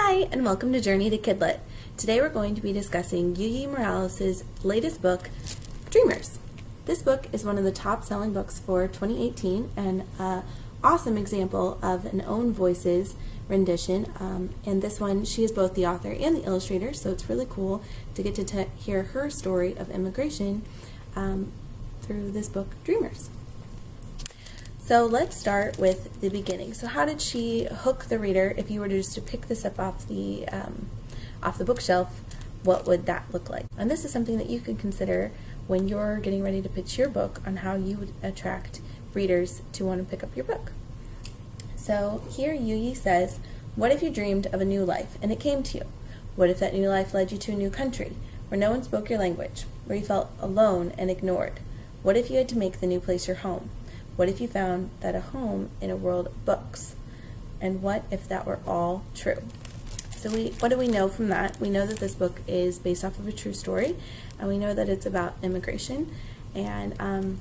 Hi, and welcome to Journey to Kidlit. Today we're going to be discussing Yuyi Morales' latest book, Dreamers. This book is one of the top-selling books for 2018 and an awesome example of an own voices rendition. And this one, she is both the author and the illustrator, so it's really cool to get to hear her story of immigration through this book, Dreamers. So let's start with the beginning. So how did she hook the reader? If you were just to pick this up off the bookshelf, what would that look like? And this is something that you can consider when you're getting ready to pitch your book on how you would attract readers to want to pick up your book. So here Yuyi says, what if you dreamed of a new life and it came to you? What if that new life led you to a new country where no one spoke your language, where you felt alone and ignored? What if you had to make the new place your home? What if you found that a home in a world of books? And what if that were all true? So what do we know from that? We know that this book is based off of a true story, and we know that it's about immigration. And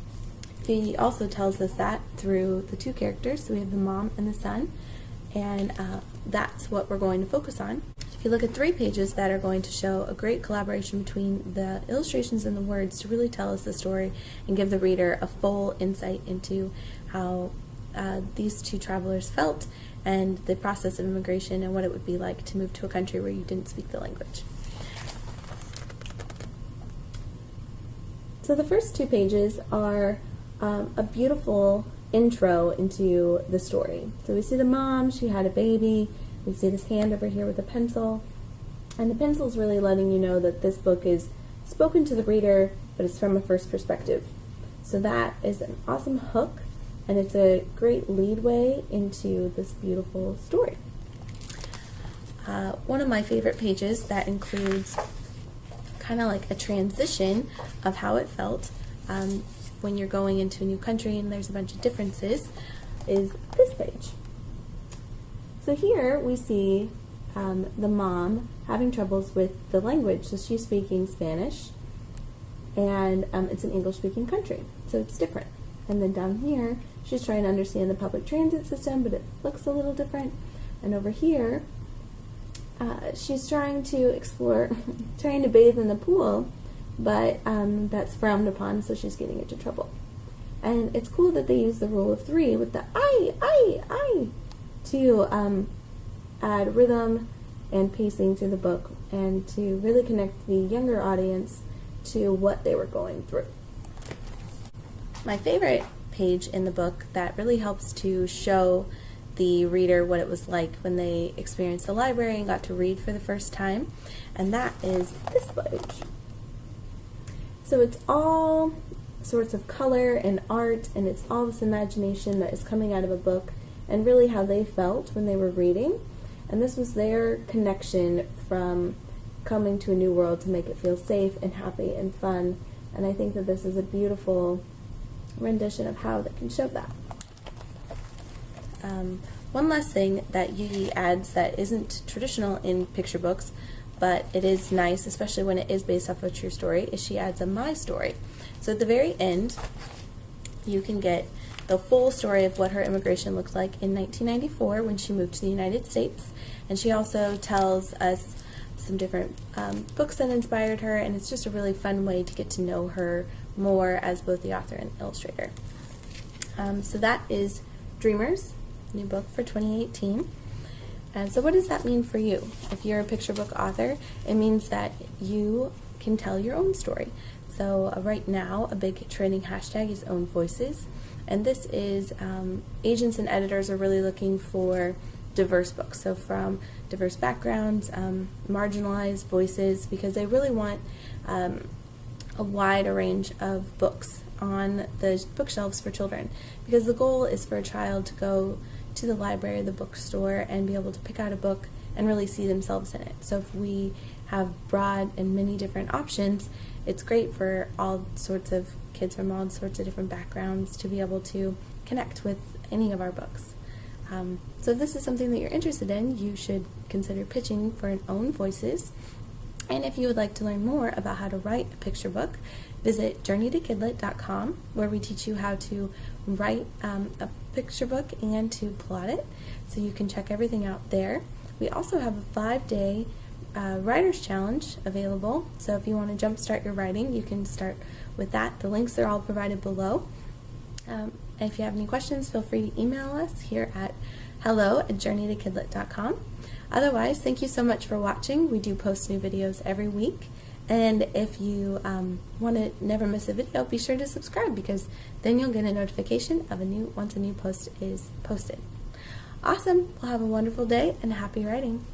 he also tells us that through the two characters. So we have the mom and the son, and that's what we're going to focus on. If you look at 3 pages that are going to show a great collaboration between the illustrations and the words to really tell us the story and give the reader a full insight into how these two travelers felt and the process of immigration and what it would be like to move to a country where you didn't speak the language. So the first 2 pages are a beautiful intro into the story. So we see the mom, she had a baby. We see this hand over here with a pencil, and the pencil is really letting you know that this book is spoken to the reader, but it's from a first perspective. So that is an awesome hook, and it's a great leadway into this beautiful story. One of my favorite pages that includes kind of like a transition of how it felt when you're going into a new country and there's a bunch of differences is this page. So here we see the mom having troubles with the language. So she's speaking Spanish, and it's an English-speaking country, so it's different. And then down here, she's trying to understand the public transit system, but it looks a little different. And over here, she's trying to explore, trying to bathe in the pool, but that's frowned upon, so she's getting into trouble. And it's cool that they use the rule of 3 with the I, to add rhythm and pacing to the book and to really connect the younger audience to what they were going through. My favorite page in the book that really helps to show the reader what it was like when they experienced the library and got to read for the first time, and that is this page. So it's all sorts of color and art, and it's all this imagination that is coming out of a book and really how they felt when they were reading. And this was their connection from coming to a new world to make it feel safe and happy and fun. And I think that this is a beautiful rendition of how they can show that. One last thing that Yuyi adds that isn't traditional in picture books, but it is nice, especially when it is based off of a true story, is she adds a my story. So at the very end, you can get the full story of what her immigration looked like in 1994 when she moved to the United States. And she also tells us some different books that inspired her, and it's just a really fun way to get to know her more as both the author and illustrator. So that is Dreamers, new book for 2018. And so what does that mean for you? If you're a picture book author, it means that you can tell your own story. So right now, a big trending hashtag is own voices. And this is, agents and editors are really looking for diverse books, so from diverse backgrounds, marginalized voices, because they really want a wide range of books on the bookshelves for children. Because the goal is for a child to go to the library or the bookstore and be able to pick out a book and really see themselves in it. So if we have broad and many different options, it's great for all sorts of kids from all sorts of different backgrounds to be able to connect with any of our books. So if this is something that you're interested in, you should consider pitching for an own voices. And if you would like to learn more about how to write a picture book, visit journeytokidlit.com, where we teach you how to write a picture book and to plot it. So you can check everything out there. We also have a 5-day writer's challenge available, so if you want to jumpstart your writing, you can start with that. The links are all provided below. If you have any questions, feel free to email us here at hello@journeytokidlit.com. Otherwise, thank you so much for watching. We do post new videos every week, and if you want to never miss a video, be sure to subscribe, because then you'll get a notification of once a new post is posted. Awesome! Well, have a wonderful day and happy writing.